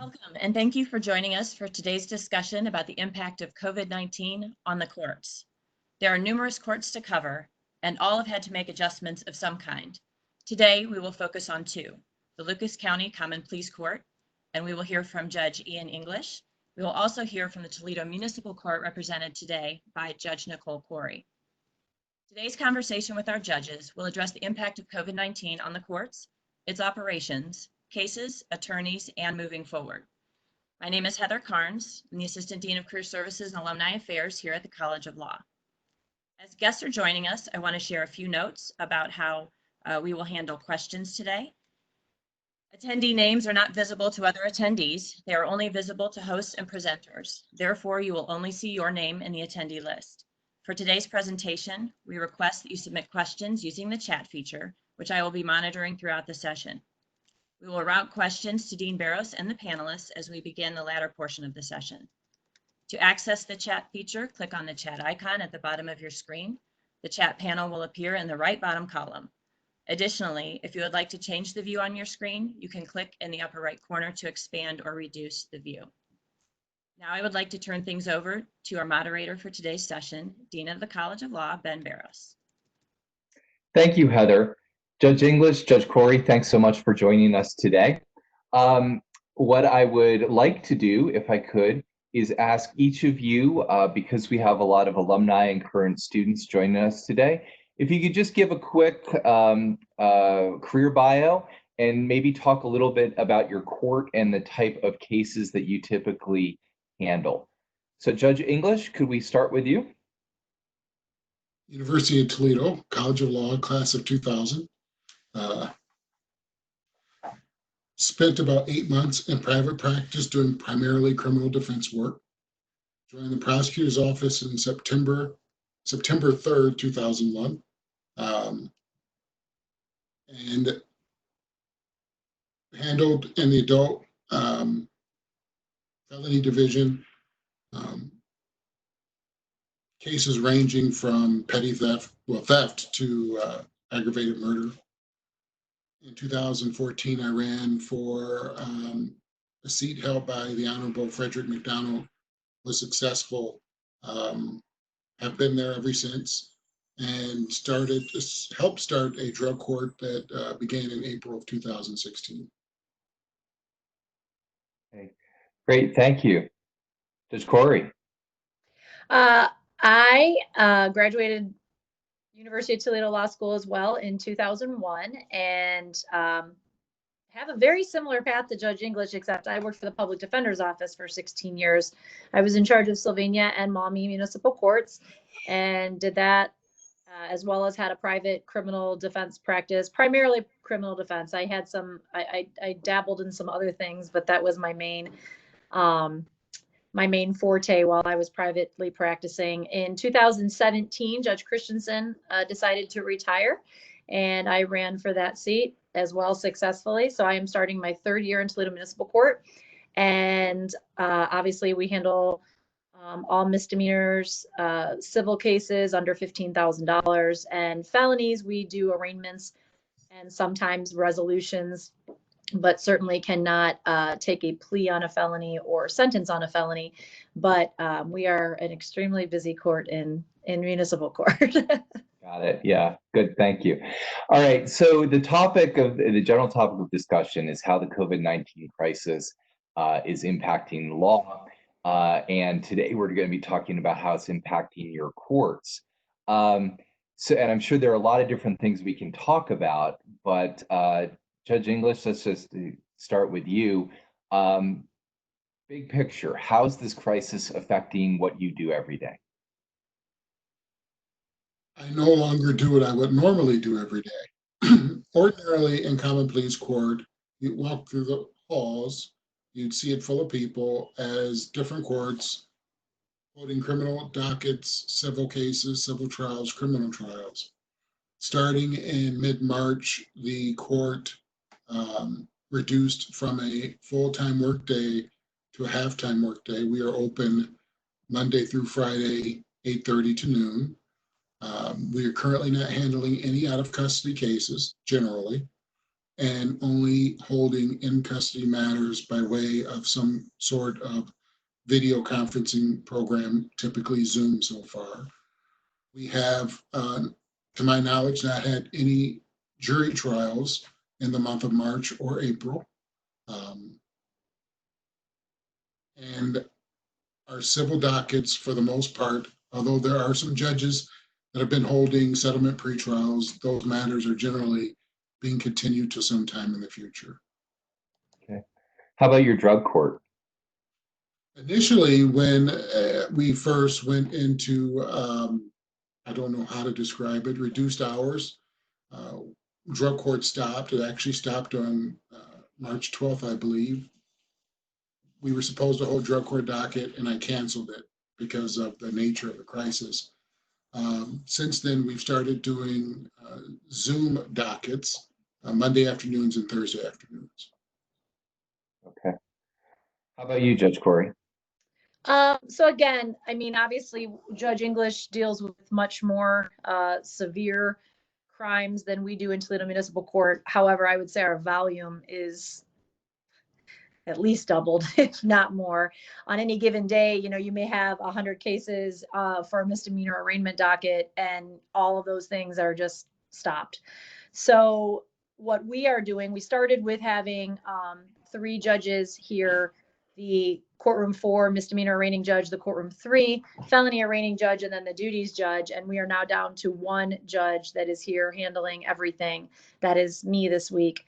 Welcome, and thank you for joining us for today's discussion about the impact of COVID-19 on the courts. There are numerous courts to cover, and all have had to make adjustments of some kind. Today, we will focus on two, the Lucas County Common Pleas Court, and we will hear from Judge Ian English. We will also hear from the Toledo Municipal Court, represented today by Judge Nichole Khoury. Today's conversation with our judges will address the impact of COVID-19 on the courts, its operations, cases, attorneys, and moving forward. My name is Heather Carnes. I'm the Assistant Dean of Career Services and Alumni Affairs here at the College of Law. As guests are joining us, I want to share a few notes about how we will handle questions today. Attendee names are not visible to other attendees. They are only visible to hosts and presenters. Therefore, you will only see your name in the attendee list. For today's presentation, we request that you submit questions using the chat feature, which I will be monitoring throughout the session. We will route questions to Dean Barros and the panelists as we begin the latter portion of the session. To access the chat feature, click on the chat icon at the bottom of your screen. The chat panel will appear in the right bottom column. Additionally, if you would like to change the view on your screen, you can click in the upper right corner to expand or reduce the view. Now I would like to turn things over to our moderator for today's session, Dean of the College of Law, Ben Barros. Thank you, Heather. Judge English, Judge Khoury, thanks so much for joining us today. What I would like to do, if I could, is ask each of you, because we have a lot of alumni and current students joining us today, if you could just give a quick career bio and maybe talk a little bit about your court and the type of cases that you typically handle. So Judge English, could we start with you? University of Toledo, College of Law, class of 2000. Spent about 8 months in private practice doing primarily criminal defense work. Joined the prosecutor's office in September 3rd, 2001. And handled in the adult felony division cases ranging from petty theft to aggravated murder. In 2014, I ran for a seat held by the Honorable Frederick McDonald, was successful, have been there ever since, and helped start a drug court that began in April of 2016. Okay. Great, thank you. Judge Khoury. I graduated University of Toledo Law School as well in 2001, and have a very similar path to Judge English, except I worked for the Public Defender's Office for 16 years. I was in charge of Sylvania and Maumee Municipal Courts and did that as well as had a private criminal defense practice, primarily criminal defense. I had I dabbled in some other things, but that was my main forte while I was privately practicing. In 2017, Judge Christensen decided to retire, and I ran for that seat as well successfully. So I am starting my 3rd year in Toledo Municipal Court, and obviously we handle all misdemeanors, civil cases under $15,000, and felonies. We do arraignments and sometimes resolutions, but certainly cannot take a plea on a felony or sentence on a felony. But we are an extremely busy court in municipal court. Got it. Yeah, good. Thank you. All right. So the general topic of discussion is how the COVID-19 crisis is impacting law. And today we're going to be talking about how it's impacting your courts. And I'm sure there are a lot of different things we can talk about, but Judge English, let's just start with you. Big picture, how's this crisis affecting what you do every day? I no longer do what I would normally do every day. Ordinarily in Common Pleas Court, you walk through the halls, you'd see it full of people as different courts holding criminal dockets, civil cases, civil trials, criminal trials. Starting in mid-March, the court reduced from a full-time workday to a half-time workday. We are open Monday through Friday, 8:30 to noon. We are currently not handling any out-of-custody cases, generally. and only holding in custody matters by way of some sort of video conferencing program, typically Zoom so far. We have, to my knowledge, not had any jury trials in the month of March or April. And our civil dockets, for the most part, although there are some judges that have been holding settlement pretrials, those matters are generally being continued to some time in the future. Okay. How about your drug court? Initially, when we first went into, I don't know how to describe it, reduced hours, drug court stopped. It actually stopped on March 12th, I believe. We were supposed to hold drug court docket, and I canceled it because of the nature of the crisis. Since then, we've started doing Zoom dockets Monday afternoons and Thursday afternoons. Okay. How about you, Judge Khoury? So again, I mean, obviously, Judge English deals with much more severe crimes than we do in Toledo Municipal Court. However, I would say our volume is at least doubled, if not more. On any given day, you know, you may have 100 cases for a misdemeanor arraignment docket, and all of those things are just stopped. So what we are doing, we started with having 3 judges here, the courtroom 4 misdemeanor arraigning judge, the courtroom 3 felony arraigning judge, and then the duties judge. And we are now down to 1 judge that is here handling everything. That is me this week.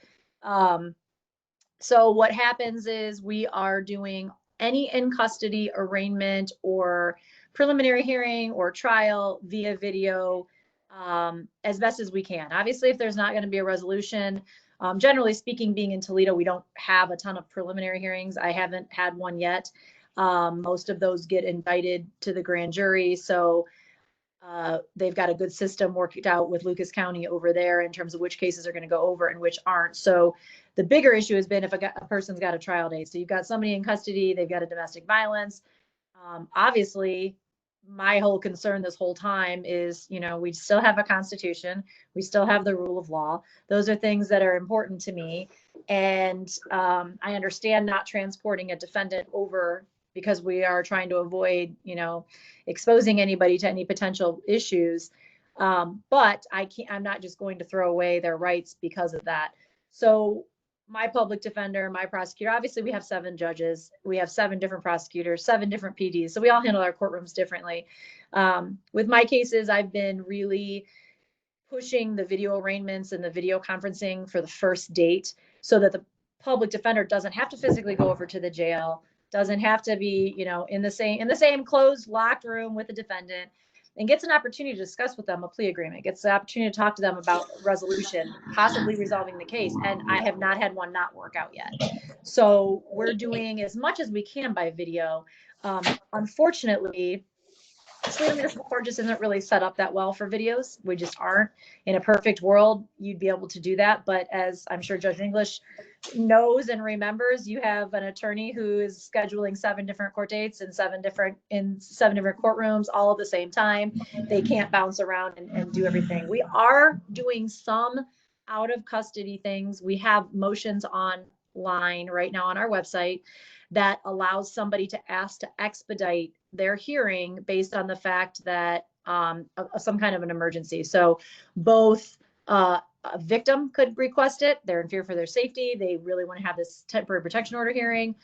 So what happens is we are doing any in custody arraignment or preliminary hearing or trial via video as best as we can. Obviously, if there's not going to be a resolution, generally speaking, being in Toledo, we don't have a ton of preliminary hearings. I haven't had one yet. Most of those get indicted to the grand jury. So they've got a good system worked out with Lucas County over there in terms of which cases are going to go over and which aren't. So the bigger issue has been if a person's got a trial date. So you've got somebody in custody, they've got a domestic violence. Obviously, my whole concern this whole time is, you know, we still have a constitution, we still have the rule of law. Those are things that are important to me. And I understand not transporting a defendant over because we are trying to avoid, you know, exposing anybody to any potential issues. But I'm not just going to throw away their rights because of that. So my public defender, my prosecutor, obviously we have 7 judges, we have 7 different prosecutors, 7 different PDs. So we all handle our courtrooms differently. With my cases, I've been really pushing the video arraignments and the video conferencing for the first date so that the public defender doesn't have to physically go over to the jail, doesn't have to be, you know, in the same closed locked room with the defendant, and gets an opportunity to discuss with them a plea agreement, gets the opportunity to talk to them about resolution, possibly resolving the case. And I have not had one not work out yet. So we're doing as much as we can by video. Unfortunately, Toledo Municipal Court just isn't really set up that well for videos. We just aren't. In a perfect world, you'd be able to do that. But as I'm sure Judge English knows and remembers, you have an attorney who is scheduling 7 different court dates in 7 different courtrooms all at the same time. They can't bounce around and do everything. We are doing some out of custody things. We have motions online right now on our website that allows somebody to ask to expedite their hearing based on the fact that some kind of an emergency. So both a victim could request it. They're in fear for their safety. They really want to have this temporary protection order hearing.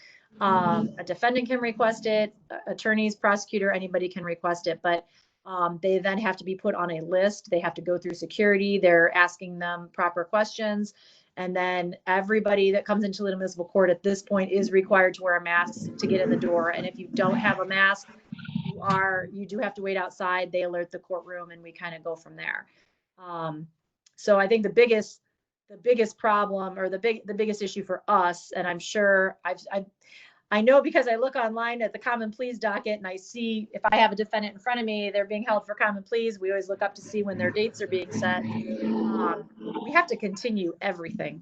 A defendant can request it. Attorneys, prosecutor, anybody can request it. But they then have to be put on a list. They have to go through security. They're asking them proper questions. And then everybody that comes into Toledo Municipal Court at this point is required to wear a mask to get in the door. And if you don't have a mask, you do have to wait outside. They alert the courtroom, and we kind of go from there. So I think the biggest problem, or the biggest issue for us, and I'm sure I know because I look online at the common pleas docket and I see if I have a defendant in front of me, they're being held for common pleas. We always look up to see when their dates are being set. We have to continue everything.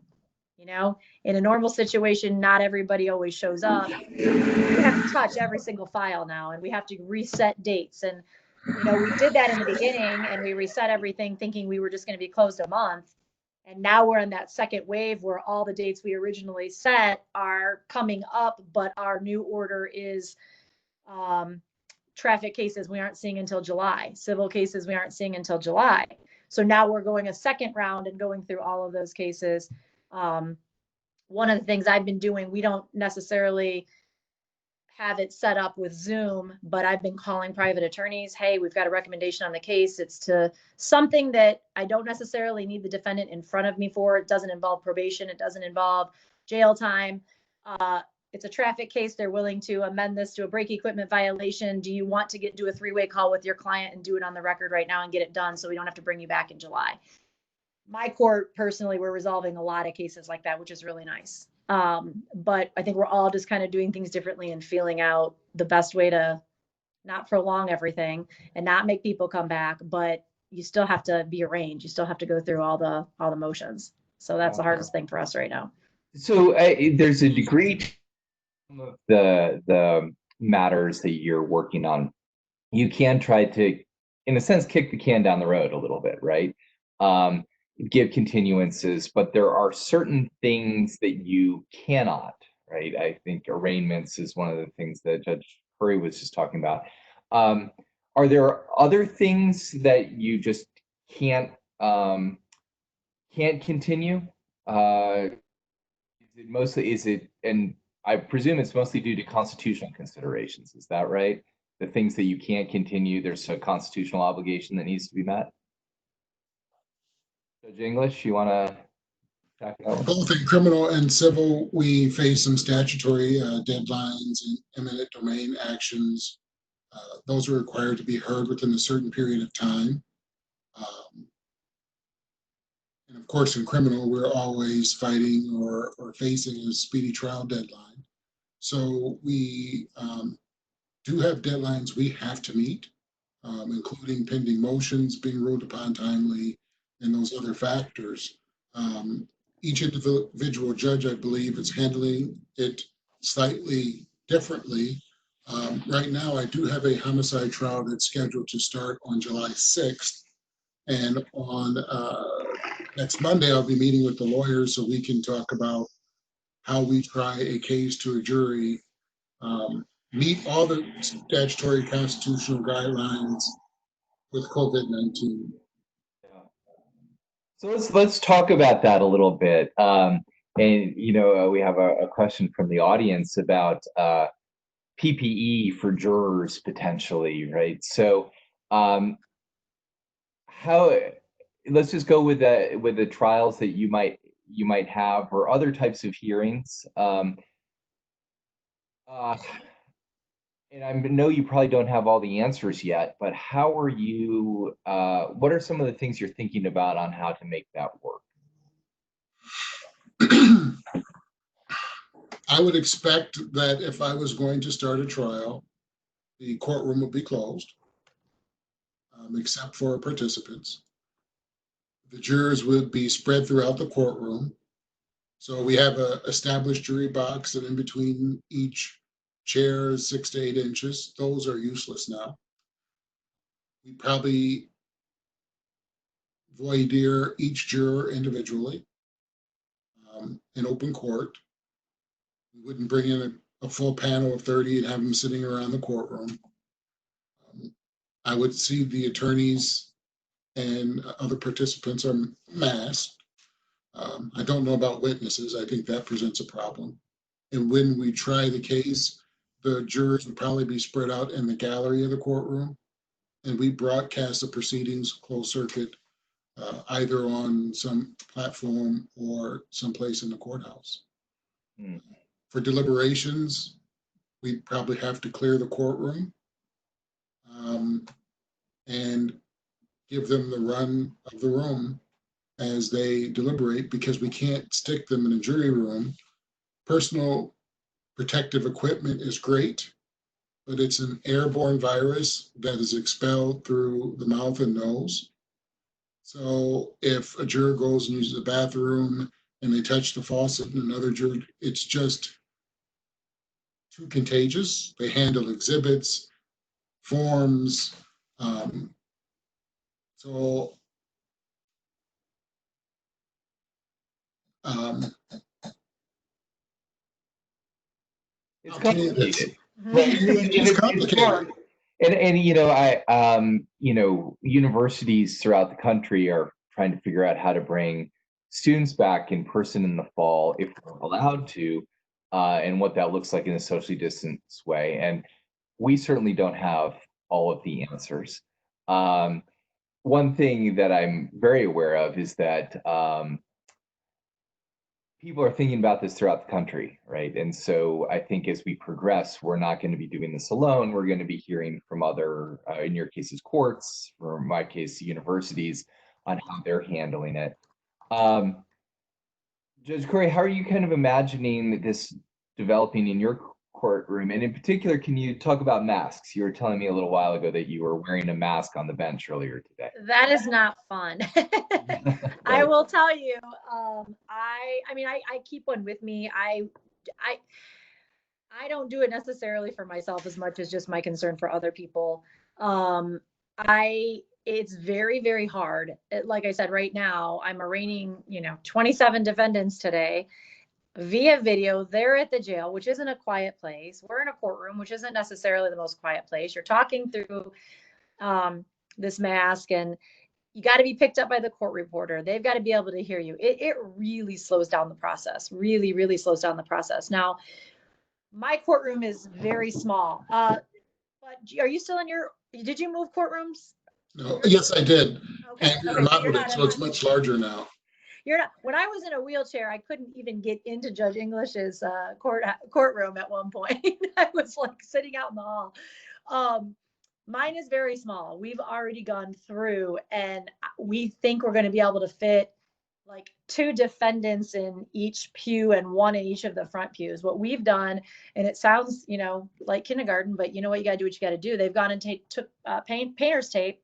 You know, in a normal situation, not everybody always shows up. We have to touch every single file now, and we have to reset dates. And, you know, we did that in the beginning, and we reset everything thinking we were just going to be closed a month. And now we're in that second wave where all the dates we originally set are coming up, but our new order is traffic cases we aren't seeing until July, civil cases we aren't seeing until July. So now we're going a second round and going through all of those cases. One of the things I've been doing, we don't necessarily have it set up with Zoom, but I've been calling private attorneys. Hey, we've got a recommendation on the case. It's to something that I don't necessarily need the defendant in front of me for. It doesn't involve probation. It doesn't involve jail time. It's a traffic case. They're willing to amend this to a brake equipment violation. Do you want to do a three-way call with your client and do it on the record right now and get it done so we don't have to bring you back in July? My court, personally, we're resolving a lot of cases like that, which is really nice. But I think we're all just kind of doing things differently and feeling out the best way to not prolong everything and not make people come back, but you still have to be arraigned. You still have to go through all the motions. So that's the hardest thing for us right now. So there's a degree to some of the matters that you're working on. You can try to, in a sense, kick the can down the road a little bit, right? Give continuances, but there are certain things that you cannot, right? I think arraignments is one of the things that Judge Khoury was just talking about. Are there other things that you just can't continue? Is it, and I presume it's mostly due to constitutional considerations, is that right? The things that you can't continue, there's a constitutional obligation that needs to be met? Judge English, you want to check it out? Both in criminal and civil, we face some statutory deadlines and eminent domain actions. Those are required to be heard within a certain period of time. And of course, in criminal, we're always fighting or facing a speedy trial deadline. So we do have deadlines we have to meet, including pending motions being ruled upon timely and those other factors. Each individual judge, I believe, is handling it slightly differently. Right now, I do have a homicide trial that's scheduled to start on July 6th. And on next Monday, I'll be meeting with the lawyers so we can talk about how we try a case to a jury, meet all the statutory constitutional guidelines with COVID-19. So let's talk about that a little bit. And we have a question from the audience about PPE for jurors potentially, right? So let's just go with the trials that you might have or other types of hearings. And I know you probably don't have all the answers yet, but how are you, what are some of the things you're thinking about on how to make that work? I would expect that if I was going to start a trial, the courtroom would be closed, except for participants. The jurors would be spread throughout the courtroom. So we have an established jury box, and in between each chair is 6 to 8 inches. Those are useless now. We probably voir dire each juror individually in open court. We wouldn't bring in a full panel of 30 and have them sitting around the courtroom. I would see the attorneys and other participants are masked. I don't know about witnesses. I think that presents a problem. And when we try the case, the jurors would probably be spread out in the gallery of the courtroom, and we broadcast the proceedings closed circuit, either on some platform or someplace in the courthouse. For deliberations, we'd probably have to clear the courtroom and give them the run of the room as they deliberate, because we can't stick them in a jury room. Personal protective equipment is great, but it's an airborne virus that is expelled through the mouth and nose. So if a juror goes and uses the bathroom and they touch the faucet and another juror, it's just too contagious. They handle exhibits, forms. So Um, It's I'll tell you this. complicated. Mhm. Right. It's complicated. Hard. And universities throughout the country are trying to figure out how to bring students back in person in the fall if we're allowed to, and what that looks like in a socially distanced way. And we certainly don't have all of the answers. One thing that I'm very aware of is that people are thinking about this throughout the country, right? And so I think as we progress, we're not going to be doing this alone. We're going to be hearing from other, in your cases, courts, or in my case, universities, on how they're handling it. Judge Khoury, how are you kind of imagining this developing in your courtroom? And in particular, can you talk about masks? You were telling me a little while ago that you were wearing a mask on the bench earlier today. That is not fun. I will tell you, I mean, I keep one with me. I don't do it necessarily for myself as much as just my concern for other people. It's very, very hard. Like I said, right now, I'm arraigning, 27 defendants today via video. They're at the jail, which isn't a quiet place. We're in a courtroom, which isn't necessarily the most quiet place. You're talking through this mask, and you got to be picked up by the court reporter. They've got to be able to hear you. It really slows down the process, really, really slows down the process. Now, my courtroom is very small. But are you still did you move courtrooms? No, yes, I did. Okay. And we Okay, so you're remodeled not it, in so it's one. much larger now. You're not. When I was in a wheelchair, I couldn't even get into Judge English's courtroom at one point. I was like sitting out in the hall. Mine is very small. We've already gone through, and we think we're going to be able to fit like 2 defendants in each pew and 1 in each of the front pews. What we've done, and it sounds, like kindergarten, but you know what, you got to do what you got to do. They've gone and took painter's tape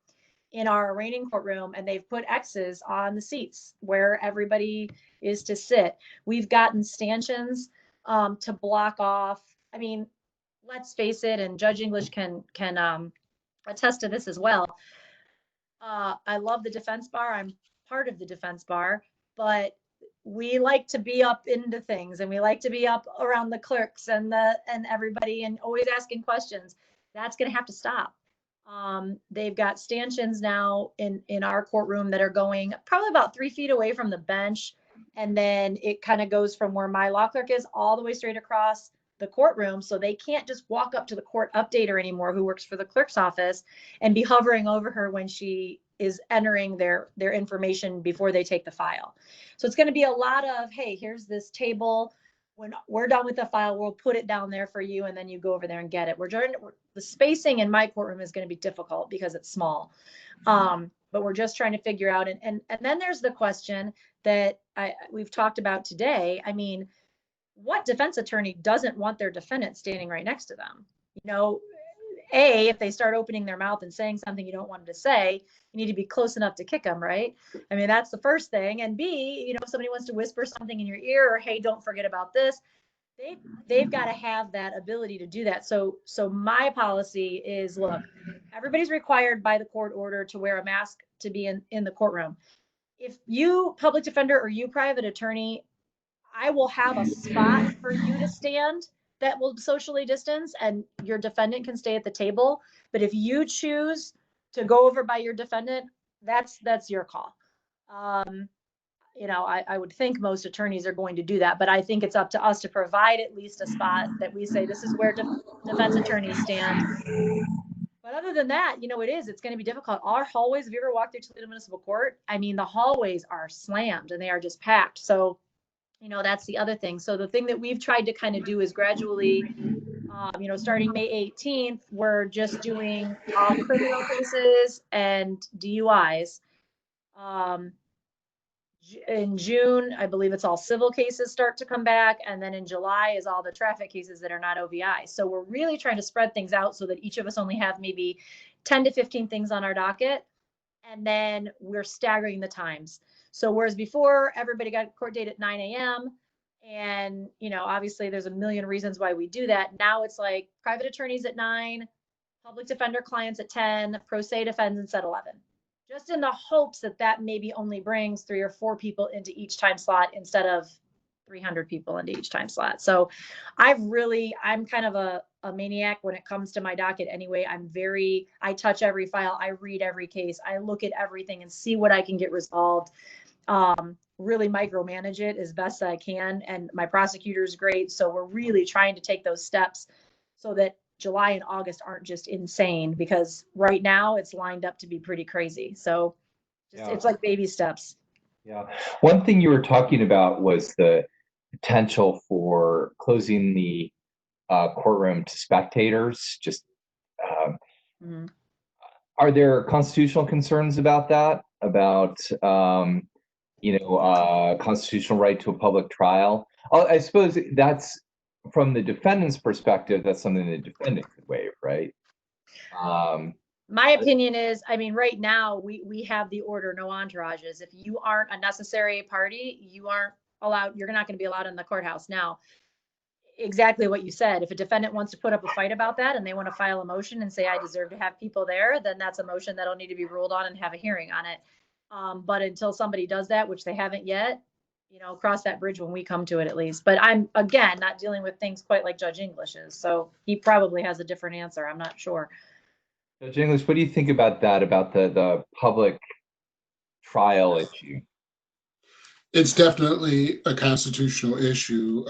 in our arraigning courtroom, and they've put X's on the seats where everybody is to sit. We've gotten stanchions to block off. I mean, let's face it, and Judge English can attest to this as well. I love the defense bar. I'm part of the defense bar, but we like to be up into things, and we like to be up around the clerks and everybody, and always asking questions. That's going to have to stop. They've got stanchions now in our courtroom that are going probably about 3 feet away from the bench. And then it kind of goes from where my law clerk is all the way straight across the courtroom. So they can't just walk up to the court updater anymore, who works for the clerk's office, and be hovering over her when she is entering their information before they take the file. So it's going to be a lot of, hey, here's this table. When we're done with the file, we'll put it down there for you, and then you go over there and get it. The spacing in my courtroom is going to be difficult because it's small. But we're just trying to figure out. And then there's the question that we've talked about today. I mean, what defense attorney doesn't want their defendant standing right next to them? If they start opening their mouth and saying something you don't want them to say, you need to be close enough to kick them, right? I mean, that's the first thing. And B, if somebody wants to whisper something in your ear, or, hey, don't forget about this, they've got to have that ability to do that. So my policy is, look, everybody's required by the court order to wear a mask to be in the courtroom. If you public defender or you private attorney, I will have a spot for you to stand that will socially distance, and your defendant can stay at the table. But if you choose to go over by your defendant, that's your call. I would think most attorneys are going to do that, but I think it's up to us to provide at least a spot that we say, this is where defense attorneys stand. But other than that, it's going to be difficult. Our hallways, if you ever walk through Toledo Municipal Court, I mean, the hallways are slammed and they are just packed. So, that's the other thing. So the thing that we've tried to kind of do is gradually, starting May 18th, we're just doing all criminal cases and DUIs. In June, I believe it's all civil cases start to come back. And then in July is all the traffic cases that are not OVI. So we're really trying to spread things out so that each of us only have maybe 10 to 15 things on our docket. And then we're staggering the times. So whereas before everybody got a court date at 9 a.m. and, obviously there's a million reasons why we do that. Now it's like private attorneys at 9, public defender clients at 10, pro se defendants at 11. just in the hopes that that maybe only brings 3 or 4 people into each time slot instead of 300 people into each time slot. So I'm kind of a maniac when it comes to my docket anyway. I touch every file, I read every case, I look at everything and see what I can get resolved. Really micromanage it as best I can. And my prosecutor is great. So we're really trying to take those steps so that July and August aren't just insane, because right now it's lined up to be pretty crazy. So it's like baby steps. Yeah. One thing you were talking about was the potential for closing the courtroom to spectators. Just Mhm. are there constitutional concerns about that? About constitutional right to a public trial? I suppose that's from the defendant's perspective. That's something the defendant could waive, right? My opinion is, I mean, right now we have the order, no entourages. If you aren't a necessary party, you aren't allowed, you're not going to be allowed in the courthouse. Now, exactly what you said. If a defendant wants to put up a fight about that and they want to file a motion and say, I deserve to have people there, then that's a motion that'll need to be ruled on and have a hearing on it. But until somebody does that, which they haven't yet, cross that bridge when we come to it at least. But I'm, again, not dealing with things quite like Judge English is. So he probably has a different answer. I'm not sure. Judge English, what do you think about that, about the public trial issue? It's definitely a constitutional issue.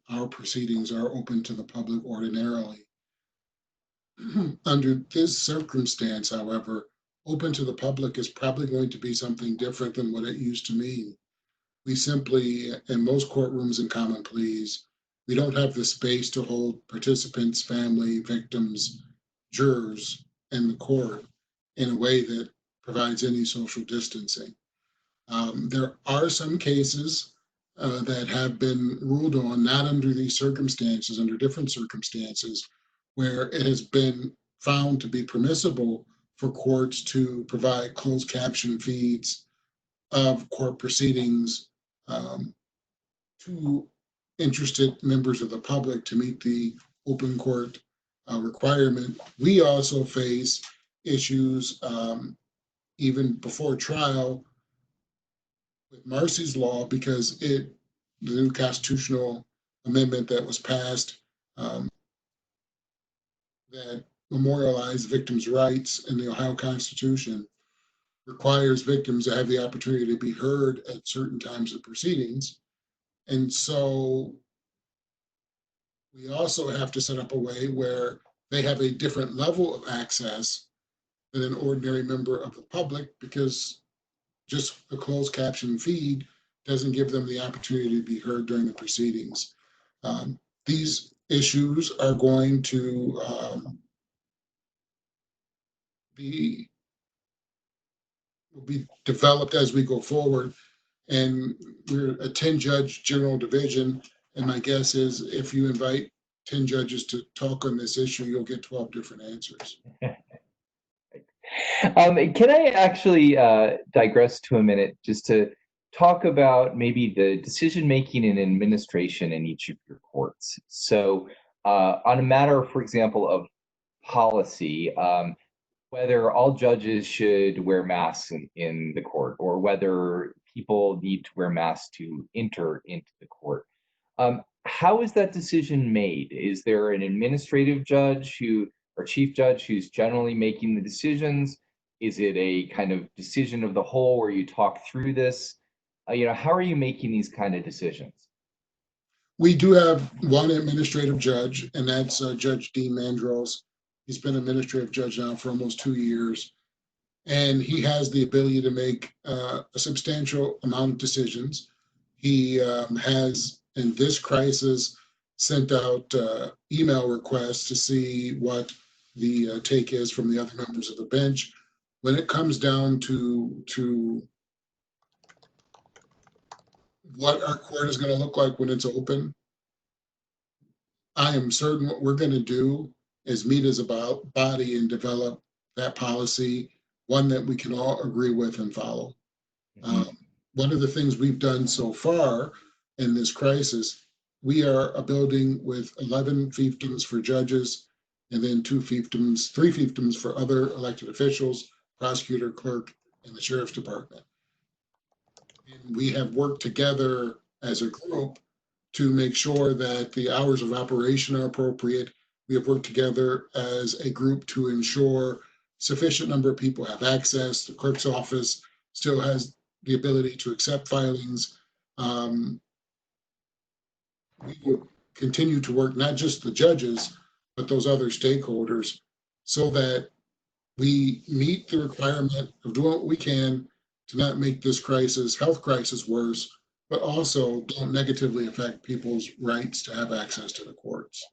Our proceedings are open to the public ordinarily. Under this circumstance, however, open to the public is probably going to be something different than what it used to mean. We simply, in most courtrooms and common pleas, we don't have the space to hold participants, family, victims, jurors in the court in a way that provides any social distancing. There are some cases that have been ruled on, not under these circumstances, under different circumstances, where it has been found to be permissible for courts to provide closed caption feeds of court proceedings to interested members of the public to meet the open court requirement. We also face issues even before trial with Marcy's law, because the new constitutional amendment that was passed that memorialized victims' rights in the Ohio Constitution requires victims to have the opportunity to be heard at certain times of proceedings. And so we also have to set up a way where they have a different level of access than an ordinary member of the public, because just a closed caption feed doesn't give them the opportunity to be heard during the proceedings. These issues are going to will be developed as we go forward. And we're a 10-judge general division. And my guess is if you invite 10 judges to talk on this issue, you'll get 12 different answers. Can I actually digress to a minute just to talk about maybe the decision-making and administration in each of your courts? So on a matter, for example, of policy, whether all judges should wear masks in the court, or whether people need to wear masks to enter into the court. How is that decision made? Is there an administrative judge or chief judge who's generally making the decisions? Is it a kind of decision of the whole where you talk through this? How are you making these kind of decisions? We do have one administrative judge, and that's Judge Dean Mandros. He's been administrative judge now for almost 2 years. And he has the ability to make a substantial amount of decisions. He has, in this crisis, sent out email requests to see what the take is from the other members of the bench. When it comes down to what our court is going to look like when it's open, I am certain what we're going to do is meet as a body and develop that policy, one that we can all agree with and follow. One of the things we've done so far in this crisis, we are a building with 11 fiefdoms for judges, and then 3 fiefdoms for other elected officials, prosecutor, clerk, and the sheriff's department. And we have worked together as a group to make sure that the hours of operation are appropriate. We have worked together as a group to ensure sufficient number of people have access. The clerk's office still has the ability to accept filings. We will continue to work, not just the judges, but those other stakeholders, so that we meet the requirement of doing what we can to not make this health crisis worse, but also don't negatively affect people's rights to have access to the courts.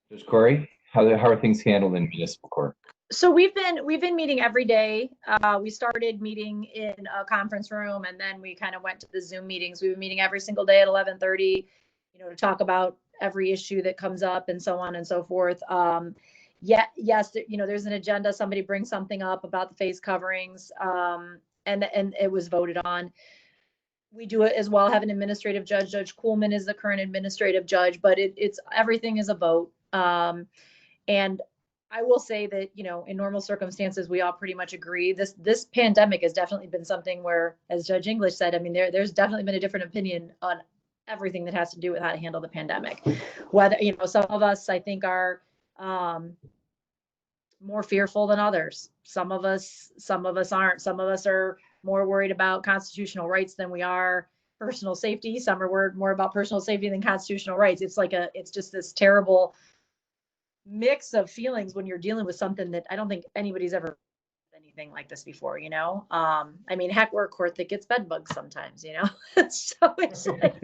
Judge Khoury, how are things handled in municipal court? So we've been meeting every day. We started meeting in a conference room, and then we kind of went to the Zoom meetings. We've been meeting every single day at 11:30, to talk about every issue that comes up and so on and so forth. Yes, there's an agenda. Somebody brings something up about the face coverings, and it was voted on. We do it as well. Have an administrative judge. Judge Kuhlman is the current administrative judge, but it's everything is a vote. And I will say that, in normal circumstances, we all pretty much agree. This pandemic has definitely been something where, as Judge English said, I mean, there's definitely been a different opinion on everything that has to do with how to handle the pandemic. Whether, some of us, I think, are more fearful than others. Some of us aren't. Some of us are more worried about constitutional rights than we are personal safety. Some are worried more about personal safety than constitutional rights. It's just this terrible mix of feelings when you're dealing with something that I don't think anybody's ever anything like this before, I mean, heck, we're a court that gets bed bugs sometimes, so it's like,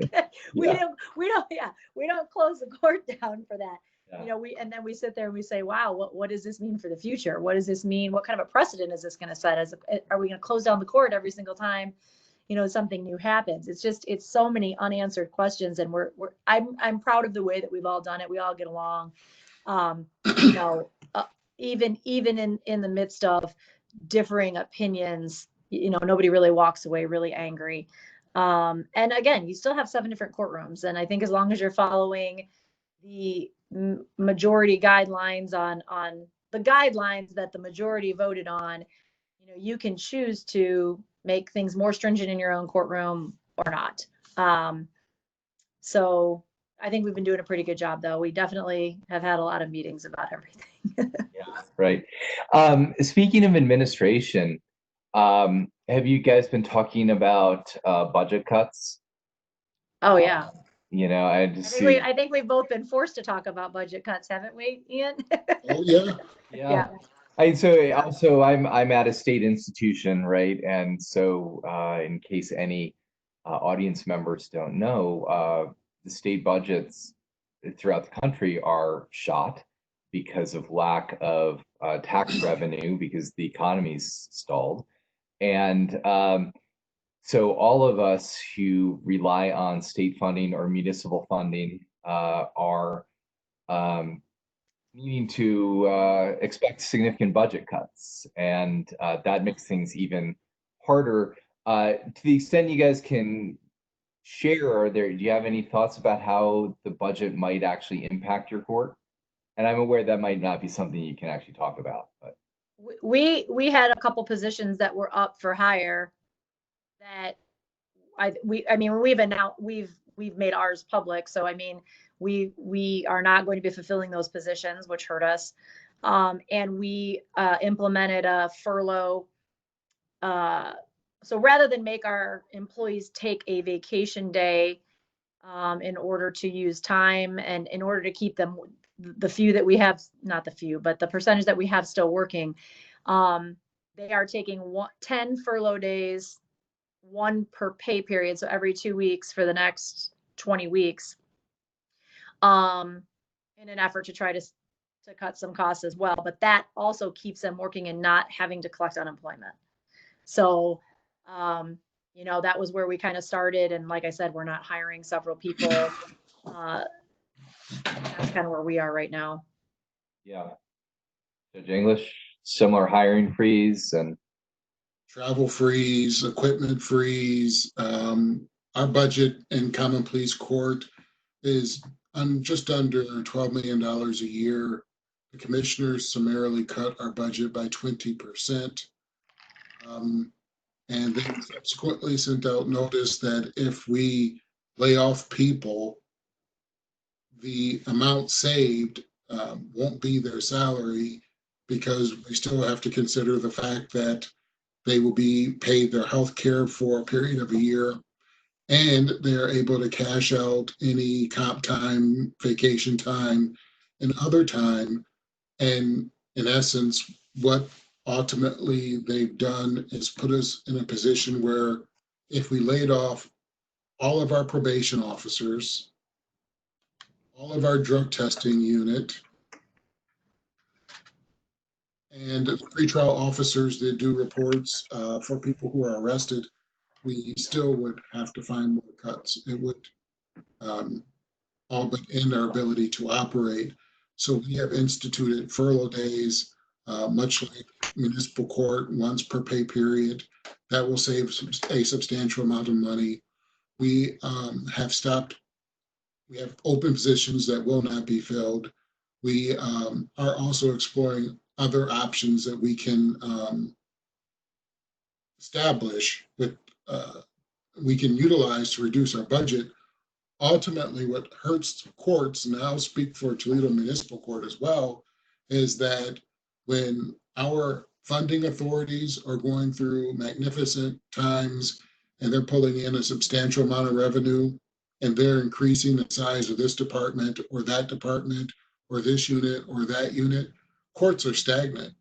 we don't close the court down for that. Yeah. And then we sit there and we say, wow, what does this mean for the future? What does this mean? What kind of a precedent is this going to set? Are we going to close down the court every single time, something new happens? It's so many unanswered questions, and I'm proud of the way that we've all done it. We all get along. Even in the midst of differing opinions, nobody really walks away really angry. And again, you still have 7 different courtrooms. And I think as long as you're following the majority guidelines on the guidelines that the majority voted on, you can choose to make things more stringent in your own courtroom or not. So I think we've been doing a pretty good job, though. We definitely have had a lot of meetings about everything. Yeah, right. Speaking of administration, have you guys been talking about budget cuts? Oh, yeah. I think we've both been forced to talk about budget cuts, haven't we, Ian? Oh, yeah. Yeah. I'm at a state institution, right? And so in case any audience members don't know, the state budgets throughout the country are shot because of lack of tax revenue, because the economy's stalled. And so all of us who rely on state funding or municipal funding are needing to expect significant budget cuts. And that makes things even harder. To the extent you guys can share, do you have any thoughts about how the budget might actually impact your court? And I'm aware that might not be something you can actually talk about, but we had a couple positions that were up for hire that we've made ours public. So I mean, we are not going to be fulfilling those positions, which hurt us. And we implemented a furlough. So rather than make our employees take a vacation day in order to use time and in order to keep them, the few that we have, not the few, but the percentage that we have still working, they are taking 10 furlough days, 1 per pay period. So every 2 weeks for the next 20 weeks in an effort to try to cut some costs as well. But that also keeps them working and not having to collect unemployment. So, that was where we kind of started. And like I said, we're not hiring several people. That's kind of where we are right now. Yeah. Judge English, similar hiring freeze and travel freeze, equipment freeze. Our budget in Common Pleas Court is just under $12 million a year. the commissioners summarily cut our budget by 20%. And then subsequently sent out notice that if we lay off people, the amount saved won't be their salary, because we still have to consider the fact that they will be paid their health care for a period of a year, and they're able to cash out any comp time, vacation time, and other time. And in essence, what ultimately they've done is put us in a position where if we laid off all of our probation officers, all of our drug testing unit, and pretrial officers that do reports for people who are arrested, we still would have to find more cuts. It would all but end our ability to operate. So we have instituted furlough days, much like municipal court, once per pay period. That will save a substantial amount of money. We have stopped, we have open positions that will not be filled. We are also exploring other options that we can establish that we can utilize to reduce our budget. Ultimately, what hurts courts, and I'll speak for Toledo Municipal Court as well, is that when our funding authorities are going through magnificent times and they're pulling in a substantial amount of revenue, and they're increasing the size of this department or that department or this unit or that unit, courts are stagnant.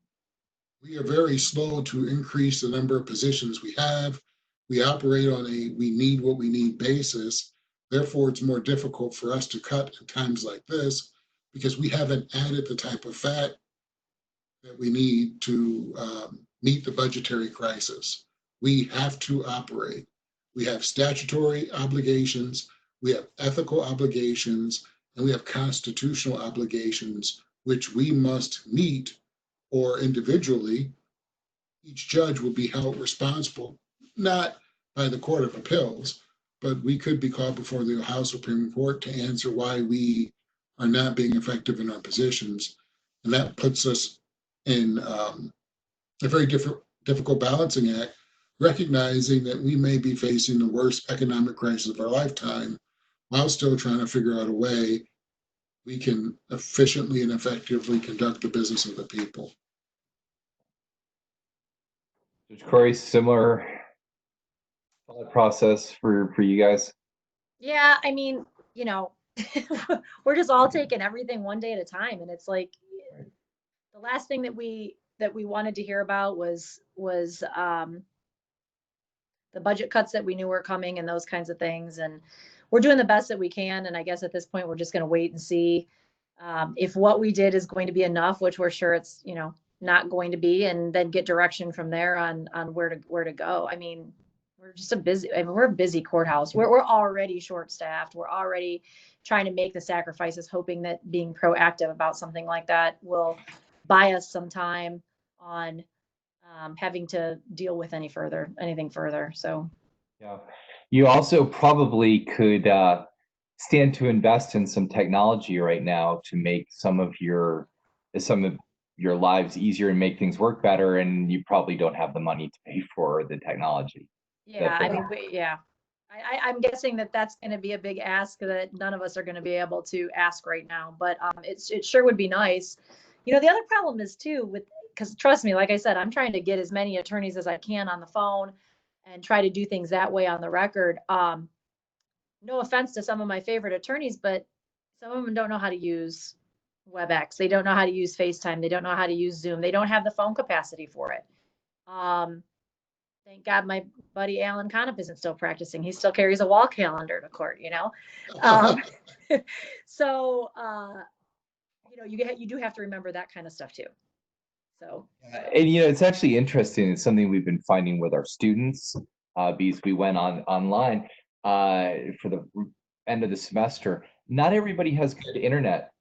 We are very slow to increase the number of positions we have. We operate on a we need what we need basis. Therefore, it's more difficult for us to cut at times like this, because we haven't added the type of fat that we need to meet the budgetary crisis. We have to operate. We have statutory obligations, we have ethical obligations, and we have constitutional obligations, which we must meet, or individually, each judge will be held responsible, not by the Court of Appeals, but we could be called before the Ohio Supreme Court to answer why we are not being effective in our positions. And that puts us in a very difficult balancing act, recognizing that we may be facing the worst economic crisis of our lifetime while still trying to figure out a way we can efficiently and effectively conduct the business of the people. Judge Khoury, similar thought process for you guys? Yeah, I mean, you know, we're just all taking everything one day at a time, and it's like the last thing that we wanted to hear about was the budget cuts that we knew were coming and those kinds of things. And we're doing the best that we can. And I guess at this point, we're just going to wait and see if what we did is going to be enough, which we're sure it's, you know, not going to be, and then get direction from there on where to go. I mean, we're a busy courthouse. We're already short staffed. We're already trying to make the sacrifices, hoping that being proactive about something like that will buy us some time on having to deal with anything further. So, yeah, you also probably could stand to invest in some technology right now to make some of your lives easier and make things work better. And you probably don't have the money to pay for the technology. yeah, I mean, yeah. I'm guessing that that's going to be a big ask that none of us are going to be able to ask right now, but it sure would be nice. You know, the other problem is too because trust me, like I said, I'm trying to get as many attorneys as I can on the phone and try to do things that way on the record. No offense to some of my favorite attorneys, but some of them don't know how to use WebEx. They don't know how to use FaceTime. They don't know how to use Zoom. They don't have the phone capacity for it. Thank God my buddy Alan Conniff isn't still practicing. He still carries a wall calendar to court, you know? So, you know, you do have to remember that kind of stuff too. So, and you know, it's actually interesting. It's something we've been finding with our students because we went online for the end of the semester. Not everybody has good internet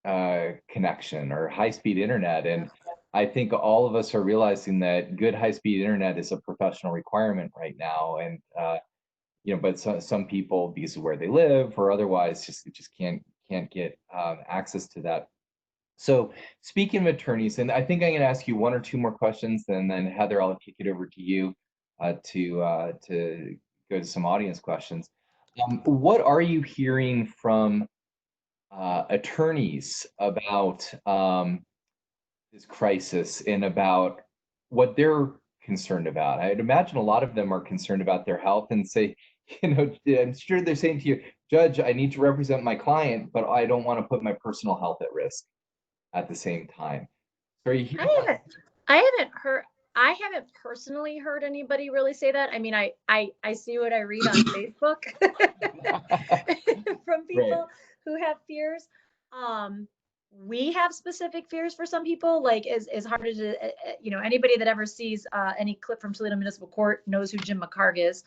connection or high-speed internet, and I think all of us are realizing that good high-speed internet is a professional requirement right now. And you know, but some people, because of where they live or otherwise, just can't get access to that So speaking of attorneys, and I think I'm going to ask you one or two more questions, and then Heather, I'll kick it over to you to go to some audience questions. What are you hearing from attorneys about this crisis and about what they're concerned about? I'd imagine a lot of them are concerned about their health and say, I'm sure they're saying to you, Judge, I need to represent my client, but I don't want to put my personal health at risk at the same time. So are you hearing I haven't personally heard anybody really say that. I mean, I see what I read on Facebook from people who have fears. We have specific fears for some people, like as hard as anybody that ever sees any clip from Toledo Municipal Court knows who Jim McCarg is.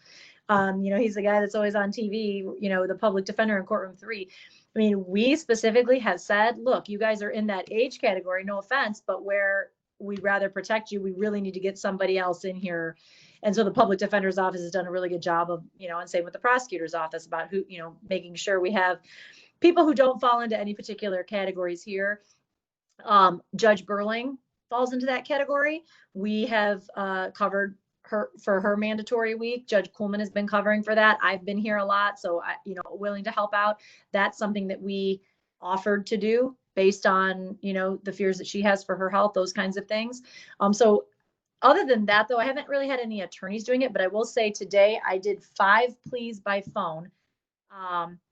He's the guy that's always on TV, the public defender in courtroom 3. I mean, we specifically have said, look, you guys are in that age category, no offense, but where we'd rather protect you, we really need to get somebody else in here. And so the public defender's office has done a really good job of, and same with the prosecutor's office about who, making sure we have people who don't fall into any particular categories here. Judge Burling falls into that category. We have covered her for her mandatory week. Judge Kuhlman has been covering for that. I've been here a lot, so willing to help out. That's something that we offered to do based on, the fears that she has for her health, those kinds of things. So other than that, though, I haven't really had any attorneys doing it, but I will say today I did 5 pleas by phone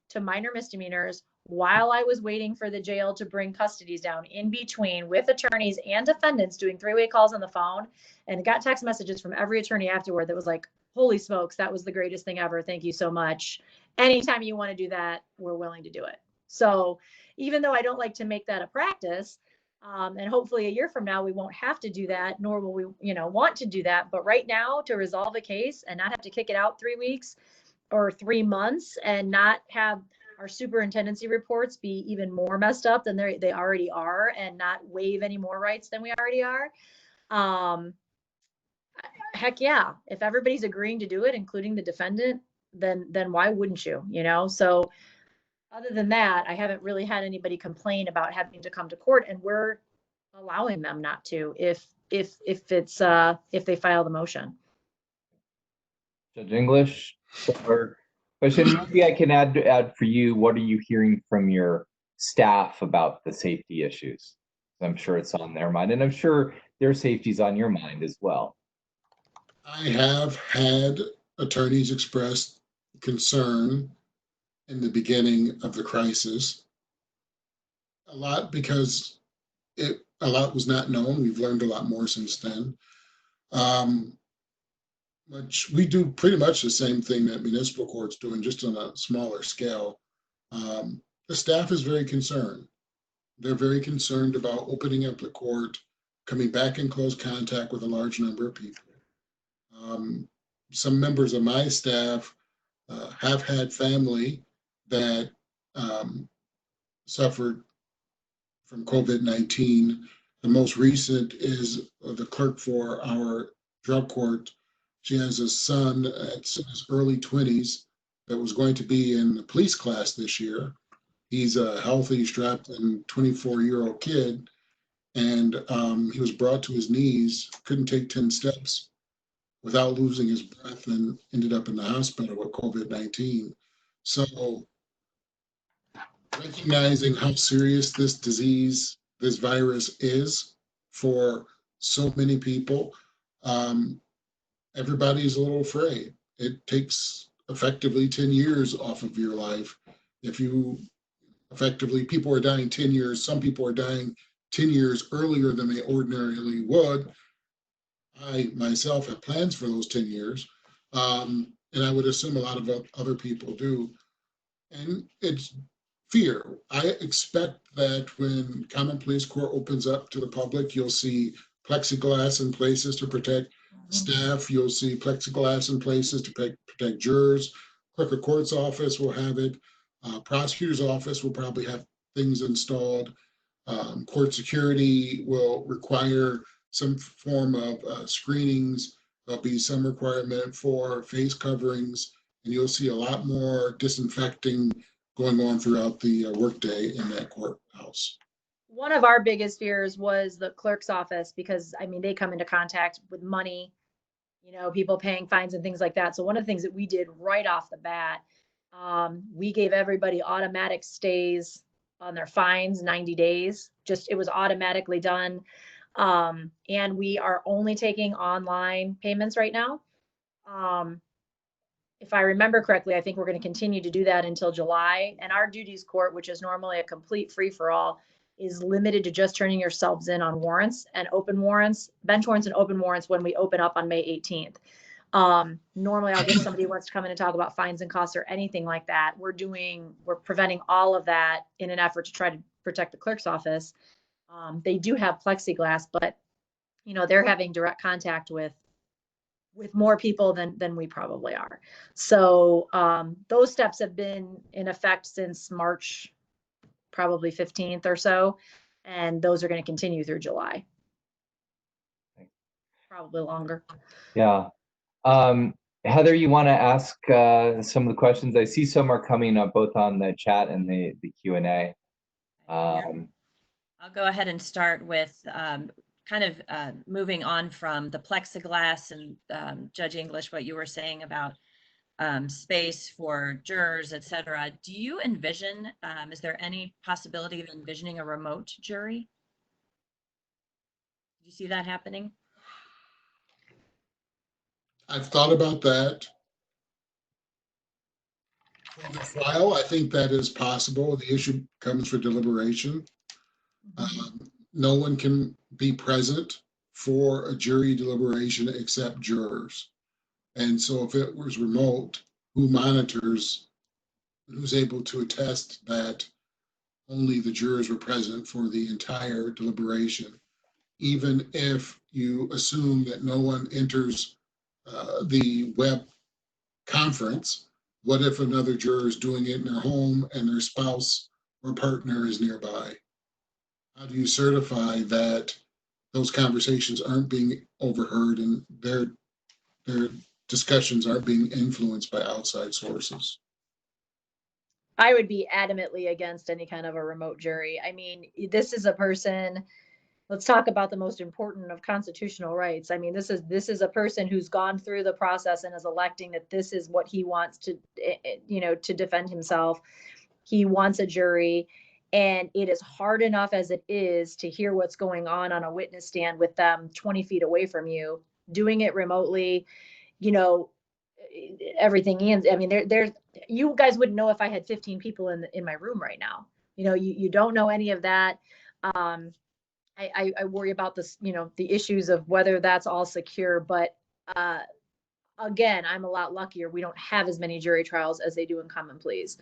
to minor misdemeanors while I was waiting for the jail to bring custodies down in between with attorneys and defendants doing 3-way calls on the phone, and got text messages from every attorney afterward that was like, holy smokes, that was the greatest thing ever. Thank you so much. Anytime you want to do that, we're willing to do it. So even though I don't like to make that a practice, and hopefully a year from now, we won't have to do that, nor will we, want to do that. But right now, to resolve a case and not have to kick it out 3 weeks or 3 months and not have our superintendency reports be even more messed up than they already are, and not waive any more rights than we already are. Heck yeah, if everybody's agreeing to do it, including the defendant, then why wouldn't you? So other than that, I haven't really had anybody complain about having to come to court, and we're allowing them not to if they file the motion. Judge English, or question maybe I can add for you. What are you hearing from your staff about the safety issues? I'm sure it's on their mind, and I'm sure their safety's on your mind as well. I have had attorneys express concern in the beginning of the crisis, a lot because a lot was not known. We've learned a lot more since then. Which we do pretty much the same thing that municipal court's doing, just on a smaller scale. The staff is very concerned. They're very concerned about opening up the court, coming back in close contact with a large number of people. Some members of my staff have had family that suffered from COVID-19. The most recent is the clerk for our drug court. She has a son at his early 20s that was going to be in the police class this year. He's a healthy, strapped-in 24-year-old kid, and he was brought to his knees, couldn't take 10 steps without losing his breath, and ended up in the hospital with COVID-19. So recognizing how serious this disease, this virus is for so many people, everybody's a little afraid. It takes effectively 10 years off of your life. If you effectively, people are dying 10 years, some people are dying 10 years earlier than they ordinarily would. I myself have plans for those 10 years, and I would assume a lot of other people do. And it's fear. I expect that when Common Pleas Court opens up to the public, you'll see plexiglass in places to protect staff. You'll see plexiglass in places to protect jurors. Clerk of Court's office will have it. Prosecutor's office will probably have things installed. Court security will require some form of screenings. There'll be some requirement for face coverings, and you'll see a lot more disinfecting going on throughout the workday in that courthouse. One of our biggest fears was the clerk's office because, I mean, they come into contact with money, people paying fines and things like that. So one of the things that we did right off the bat, we gave everybody automatic stays on their fines, 90 days. Just, it was automatically done. And we are only taking online payments right now. If I remember correctly, I think we're going to continue to do that until July. And our duties court, which is normally a complete free for all, is limited to just turning yourselves in on warrants and open warrants, bench warrants and open warrants when we open up on May 18th. Normally I'll get somebody who wants to come in and talk about fines and costs or anything like that. We're preventing all of that in an effort to try to protect the clerk's office. They do have plexiglass, but they're having direct contact with more people than we probably are. So those steps have been in effect since March, probably 15th or so, and those are going to continue through July. Probably longer. Yeah. Heather, you want to ask some of the questions? I see some are coming up both on the chat and the Q&A. I'll go ahead and start with moving on from the plexiglass and Judge English, what you were saying about space for jurors, et cetera. Do you envision, is there any possibility of envisioning a remote jury? Do you see that happening? I've thought about that. For the trial, I think that is possible. The issue comes for deliberation. No one can be present for a jury deliberation except jurors. And so if it was remote, who monitors, who's able to attest that only the jurors were present for the entire deliberation? Even if you assume that no one enters the web conference, what if another juror is doing it in their home and their spouse or partner is nearby? How do you certify that those conversations aren't being overheard and their discussions aren't being influenced by outside sources? I would be adamantly against any kind of a remote jury. I mean, this is a person, let's talk about the most important of constitutional rights. I mean, this is a person who's gone through the process and is electing that this is what he wants to, to defend himself. He wants a jury, and it is hard enough as it is to hear what's going on a witness stand with them 20 feet away from you. Doing it remotely, everything ends. I mean, there's you guys wouldn't know if I had 15 people in my room right now. You don't know any of that. I worry about this, the issues of whether that's all secure, but again, I'm a lot luckier. We don't have as many jury trials as they do in common pleas.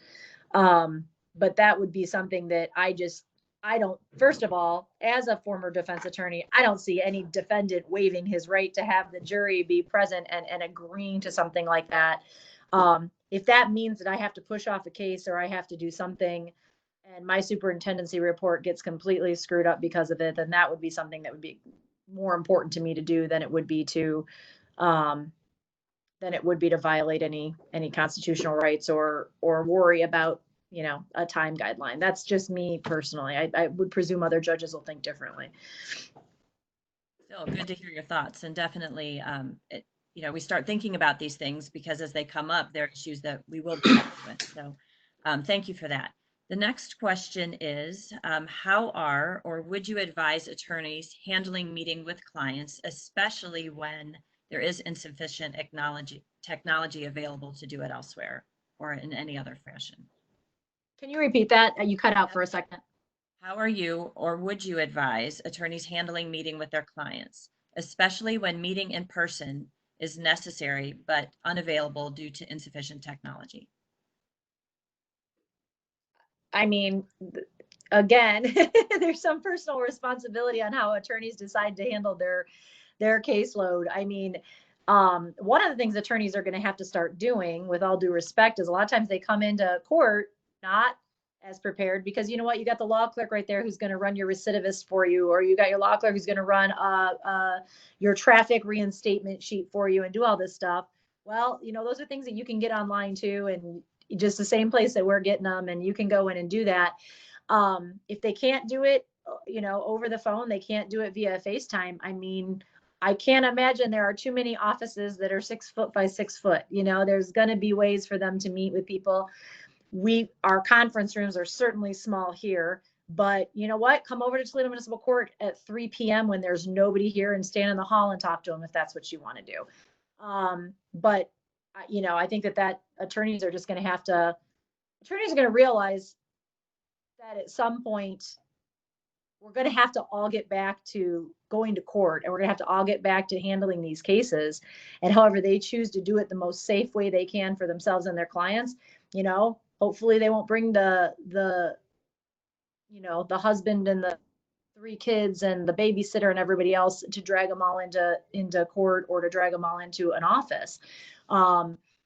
But that would be something that I don't, first of all, as a former defense attorney, I don't see any defendant waiving his right to have the jury be present and agreeing to something like that. If that means that I have to push off a case or I have to do something and my superintendency report gets completely screwed up because of it, then that would be something that would be more important to me to do than it would be to violate any constitutional rights or worry about a time guideline. That's just me personally. I would presume other judges will think differently. Still good to hear your thoughts, and definitely we start thinking about these things because as they come up, they're issues that we will deal with. So thank you for that. The next question is, how are or would you advise attorneys handling meeting with clients, especially when there is insufficient technology available to do it elsewhere or in any other fashion? Can you repeat that? You cut out for a second. How are you or would you advise attorneys handling meeting with their clients, especially when meeting in person is necessary but unavailable due to insufficient technology? I mean, again, there's some personal responsibility on how attorneys decide to handle their caseload. I mean, one of the things attorneys are going to have to start doing, with all due respect, is a lot of times they come into court not as prepared because you know what, you got the law clerk right there who's going to run your recidivist for you, or you got your law clerk who's going to run your traffic reinstatement sheet for you and do all this stuff. Well, those are things that you can get online too, and just the same place that we're getting them, and you can go in and do that. If they can't do it over the phone. They can't do it via FaceTime. I mean, I can't imagine there are too many offices that are 6 foot by 6 foot. There's going to be ways for them to meet with people. Our conference rooms are certainly small here, but you know what? Come over to Toledo Municipal Court at 3 p.m. when there's nobody here and stand in the hall and talk to them if that's what you want to do. But I think that attorneys are just going to realize that at some point we're going to have to all get back to going to court, and we're going to have to all get back to handling these cases, and however they choose to do it the most safe way they can for themselves and their clients. Hopefully they won't bring the husband and the 3 kids and the babysitter and everybody else to drag them all into court or to drag them all into an office.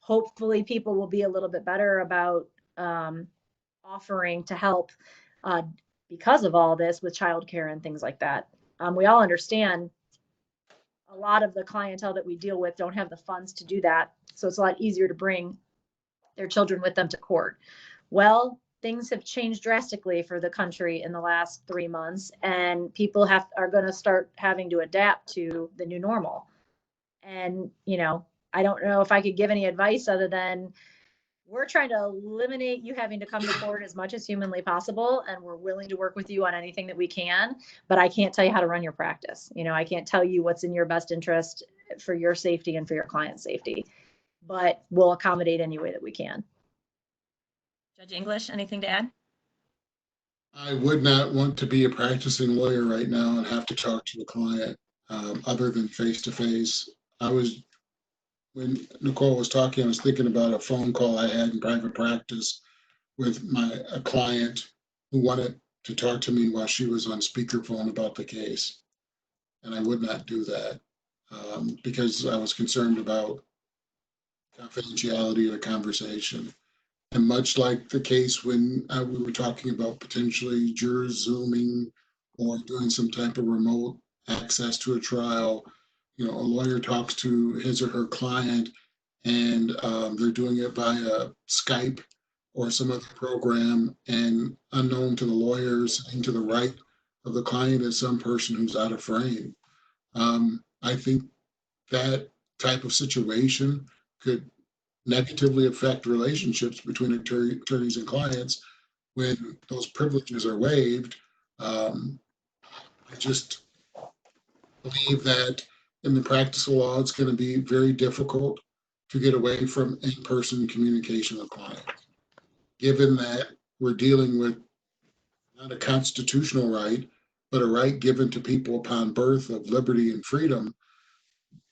Hopefully people will be a little bit better about offering to help because of all this with childcare and things like that. We all understand a lot of the clientele that we deal with don't have the funds to do that. So it's a lot easier to bring their children with them to court. Well, things have changed drastically for the country in the last 3 months, and people are going to start having to adapt to the new normal. And, I don't know if I could give any advice other than we're trying to eliminate you having to come to court as much as humanly possible, and we're willing to work with you on anything that we can, but I can't tell you how to run your practice. I can't tell you what's in your best interest for your safety and for your client's safety, but we'll accommodate any way that we can. Judge English, anything to add? I would not want to be a practicing lawyer right now and have to talk to a client other than face-to-face. When Nichole was talking, I was thinking about a phone call I had in private practice with a client who wanted to talk to me while she was on speakerphone about the case. And I would not do that because I was concerned about confidentiality of the conversation. And much like the case when we were talking about potentially jurors Zooming or doing some type of remote access to a trial, a lawyer talks to his or her client and they're doing it via Skype or some other program, and unknown to the lawyers and to the right of the client is some person who's out of frame. I think that type of situation could negatively affect relationships between attorneys and clients when those privileges are waived. I just believe that in the practice of law, it's going to be very difficult to get away from in-person communication with clients, given that we're dealing with not a constitutional right, but a right given to people upon birth of liberty and freedom.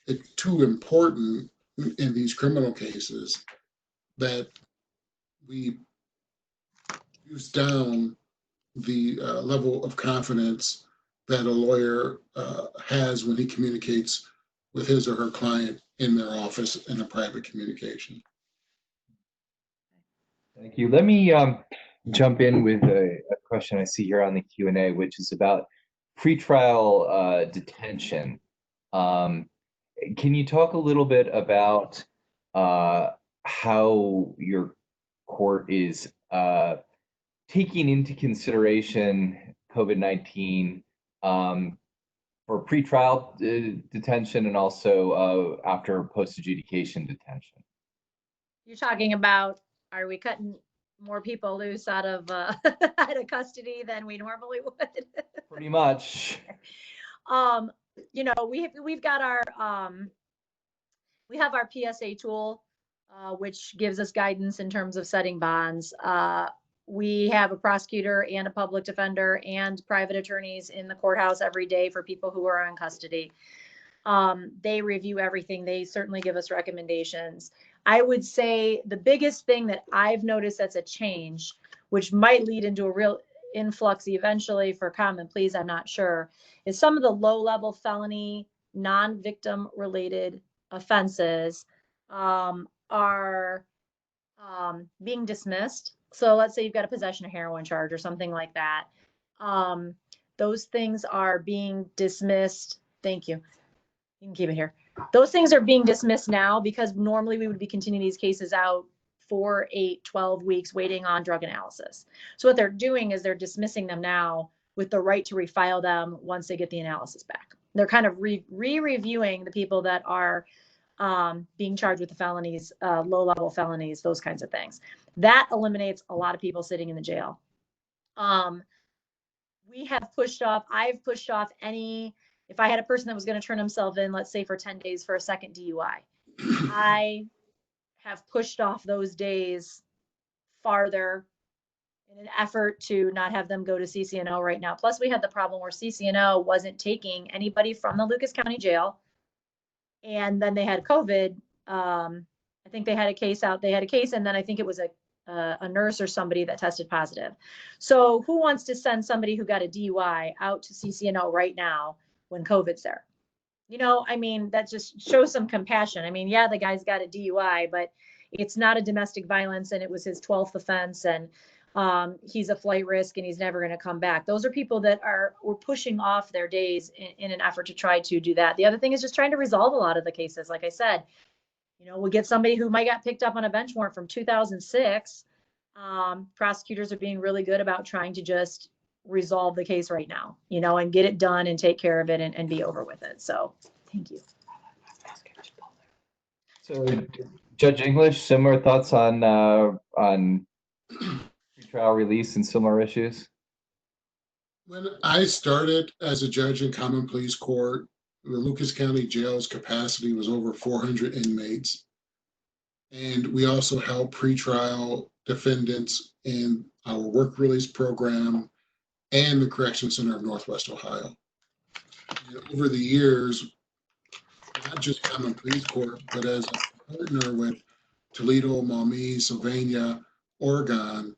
It's too important in these criminal cases that we use down the level of confidence that a lawyer has when he communicates with his or her client in their office in a private communication. Thank you. Let me jump in with a question I see here on the Q&A, which is about pretrial detention. Can you talk a little bit about how your court is taking into consideration COVID-19 for pretrial detention and also after post-adjudication detention? You're talking about, are we cutting more people loose out of out of custody than we normally would? Pretty much. We've got our we have our PSA tool, which gives us guidance in terms of setting bonds. We have a prosecutor and a public defender and private attorneys in the courthouse every day for people who are in custody. They review everything. They certainly give us recommendations. I would say the biggest thing that I've noticed that's a change, which might lead into a real influx eventually for common pleas, I'm not sure, is some of the low-level felony, non-victim related offenses are being dismissed. So let's say you've got a possession of heroin charge or something like that. Those things are being dismissed. Thank you. You can keep it here. Those things are being dismissed now because normally we would be continuing these cases out 4, 8, 12 weeks waiting on drug analysis. So what they're doing is they're dismissing them now with the right to refile them once they get the analysis back. They're kind of re-reviewing the people that are being charged with the felonies, low-level felonies, those kinds of things. That eliminates a lot of people sitting in the jail. We have pushed off, I've pushed off any, if I had a person that was going to turn himself in, let's say for 10 days for a second DUI, I have pushed off those days farther in an effort to not have them go to CCNO right now. Plus, we had the problem where CCNO wasn't taking anybody from the Lucas County Jail. And then they had COVID. I think they had a case out. They had a case, and then I think it was a nurse or somebody that tested positive. So who wants to send somebody who got a DUI out to CCNO right now when COVID's there? You know, I mean, that just shows some compassion. I mean, yeah, the guy's got a DUI, but it's not a domestic violence, and it was his 12th offense, and he's a flight risk, and he's never going to come back. Those are people that we're pushing off their days in an effort to try to do that. The other thing is just trying to resolve a lot of the cases. Like I said, you know, we'll get somebody who might got picked up on a bench warrant from 2006. Prosecutors are being really good about trying to just resolve the case right now, you know, and get it done and take care of it and be over with it. So thank you. So Judge English, similar thoughts on pretrial release and similar issues? When I started as a judge in common pleas court, the Lucas County Jail's capacity was over 400 inmates. And we also held pretrial defendants in our work release program and the Correction Center of Northwest Ohio. And over the years, not just common pleas court, but as a partner with Toledo, Maumee, Sylvania, Oregon,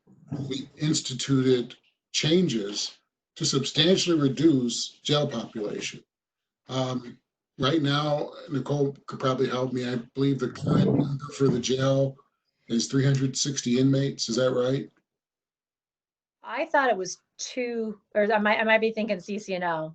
we instituted changes to substantially reduce jail population. Right now, Nichole could probably help me. I believe the current number for the jail is 360 inmates. Is that right? I thought it was 2, or I might be thinking CCNO.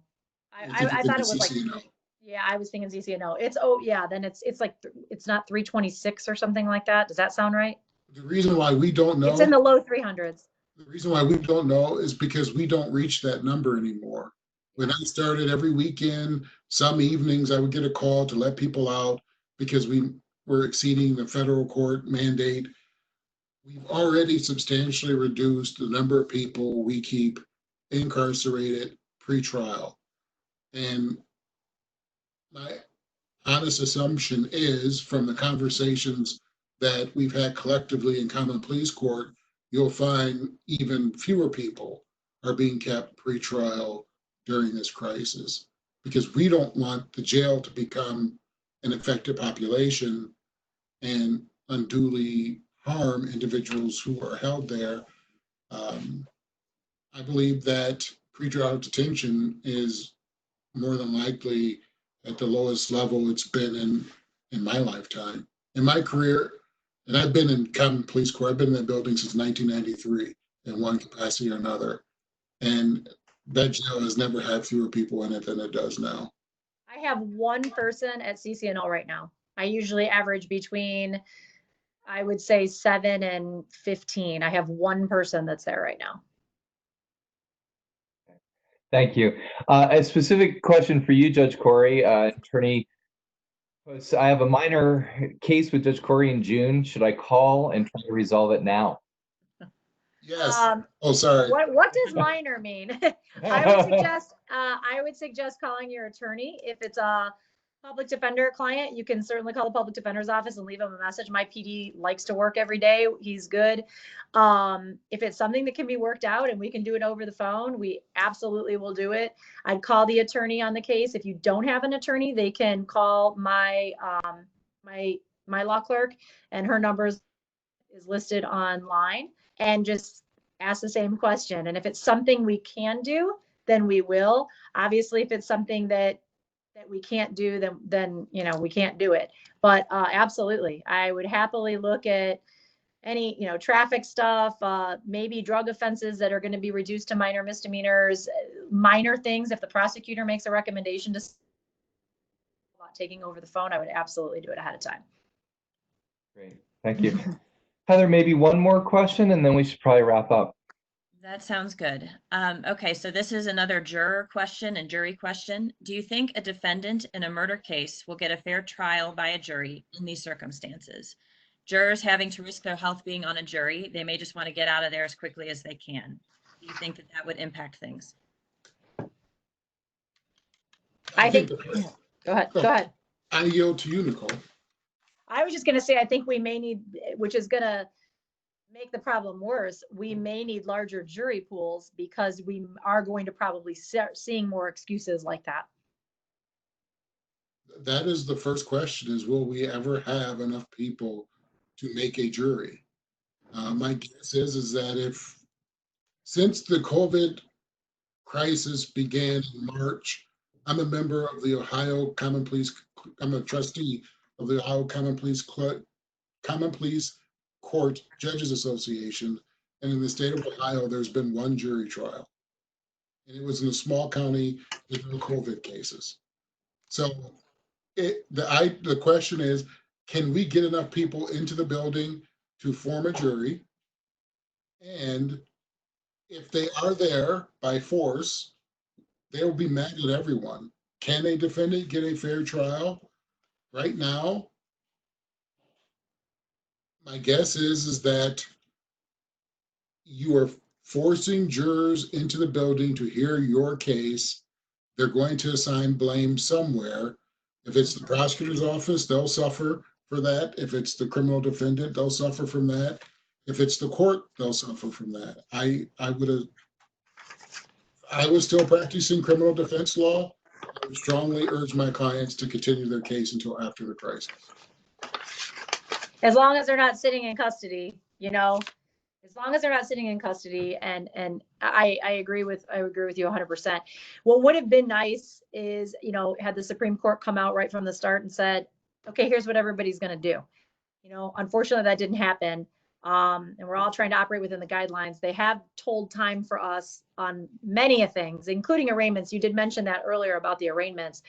I thought it was CCNO. Like, yeah, I was thinking CCNO. Then it's like, it's not 326 or something like that. Does that sound right? The reason why we don't know. It's in the low 300s. The reason why we don't know is because we don't reach that number anymore. When I started every weekend, some evenings I would get a call to let people out because we were exceeding the federal court mandate. We've already substantially reduced the number of people we keep incarcerated pre-trial. And my honest assumption is, from the conversations that we've had collectively in common pleas court, you'll find even fewer people are being kept pre-trial during this crisis, because we don't want the jail to become an affected population and unduly harm individuals who are held there. I believe that pretrial detention is more than likely at the lowest level it's been in my lifetime. In my career, and I've been in common police court, I've been in that building since 1993 in one capacity or another. And that jail has never had fewer people in it than it does now. I have one person at CCNO right now. I usually average between, I would say, 7 and 15. I have one person that's there right now. Thank you. A specific question for you, Judge Khoury, attorney. I have a minor case with Judge Khoury in June. Should I call and try to resolve it now? Yes. Oh, sorry. What does minor mean? I would suggest calling your attorney. If it's a public defender client, you can certainly call the public defender's office and leave him a message. My PD likes to work every day. He's good. If it's something that can be worked out and we can do it over the phone, we absolutely will do it. I'd call the attorney on the case. If you don't have an attorney, they can call my law clerk, and her number is listed online, and just ask the same question. And if it's something we can do, then we will. Obviously, if it's something that we can't do, then you know, we can't do it. But absolutely, I would happily look at any, you know, traffic stuff, maybe drug offenses that are going to be reduced to minor misdemeanors, minor things. If the prosecutor makes a recommendation to taking over the phone, I would absolutely do it ahead of time. Great, thank you. Heather, maybe one more question and then we should probably wrap up. That sounds good. Okay, so this is another juror question and jury question. Do you think a defendant in a murder case will get a fair trial by a jury in these circumstances? Jurors having to risk their health being on a jury, they may just want to get out of there as quickly as they can. Do you think that that would impact things? I think, the- go ahead. I yield to you, Nichole. I was just gonna say, I think we may need, which is gonna make the problem worse, we may need larger jury pools because we are going to probably start seeing more excuses like that. That is the first question, is will we ever have enough people to make a jury? My guess is that since the COVID crisis began in March, I'm a member of the Ohio Common Pleas, I'm a trustee of the Ohio Common Pleas Court Judges Association. And in the state of Ohio, there's been one jury trial. And it was in a small county with no COVID cases. So the question is, can we get enough people into the building to form a jury? And if they are there by force, they'll be mad at everyone. Can a defendant get a fair trial? Right now, my guess is that you are forcing jurors into the building to hear your case. They're going to assign blame somewhere. If it's the prosecutor's office, they'll suffer for that. If it's the criminal defendant, they'll suffer from that. If it's the court, they'll suffer from that. I was still practicing criminal defense law. I would strongly urge my clients to continue their case until after the crisis. As long as they're not sitting in custody, as long as they're not sitting in custody, and I agree with you 100%. What would have been nice is, had the Supreme Court come out right from the start and said, okay, here's what everybody's going to do. Unfortunately that didn't happen. And we're all trying to operate within the guidelines. They have told time for us on many things, including arraignments. You did mention that earlier about the arraignments.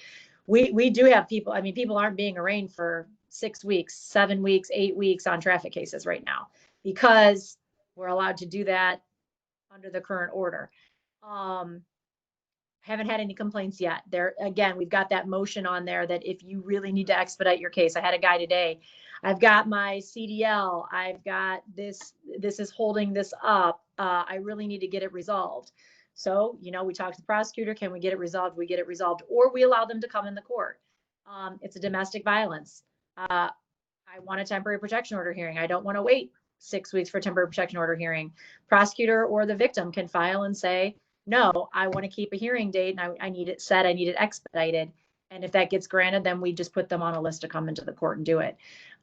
We do have people, people aren't being arraigned for 6 weeks, 7 weeks, 8 weeks on traffic cases right now, because we're allowed to do that under the current order. Haven't had any complaints yet. There, again, we've got that motion on there that if you really need to expedite your case, I had a guy today, I've got my CDL, I've got this is holding this up. I really need to get it resolved. So, we talk to the prosecutor, can we get it resolved? We get it resolved, or we allow them to come in the court. It's a domestic violence. I want a temporary protection order hearing. I don't want to wait 6 weeks for a temporary protection order hearing. Prosecutor or the victim can file and say, no, I want to keep a hearing date and I need it set, I need it expedited. And if that gets granted, then we just put them on a list to come into the court and do it.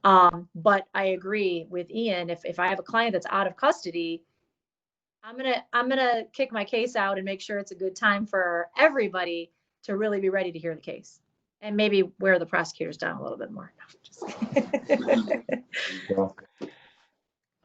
But I agree with Ian, if I have a client that's out of custody, I'm gonna kick my case out and make sure it's a good time for everybody to really be ready to hear the case. And maybe wear the prosecutors down a little bit more. All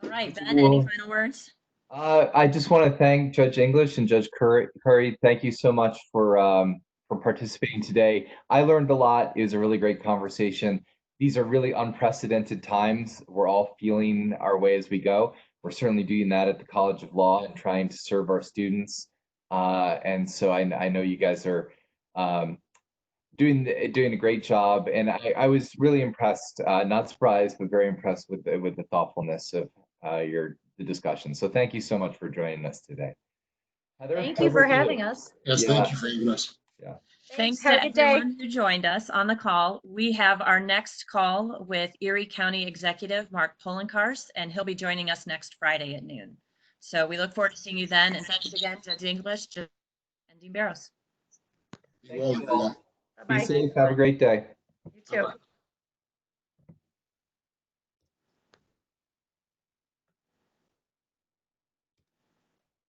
right, Ben, any final words? I just want to thank Judge English and Judge Khoury. Thank you so much for participating today. I learned a lot. It was a really great conversation. These are really unprecedented times. We're all feeling our way as we go. We're certainly doing that at the College of Law and trying to serve our students. And so I know you guys are doing a great job. And I was really impressed, not surprised, but very impressed with the thoughtfulness of the discussion. So thank you so much for joining us today. Heather, thank you for having us. Yes, thank you for having us. Yeah. Thanks Have to a good day. everyone who joined us on the call. We have our next call with Erie County Executive Mark Poloncarz, and he'll be joining us next Friday at noon. So we look forward to seeing you then. And thanks again, Judge English and Dean Barros. Thank you all. Be Bye-bye. safe. Have a great day. You too.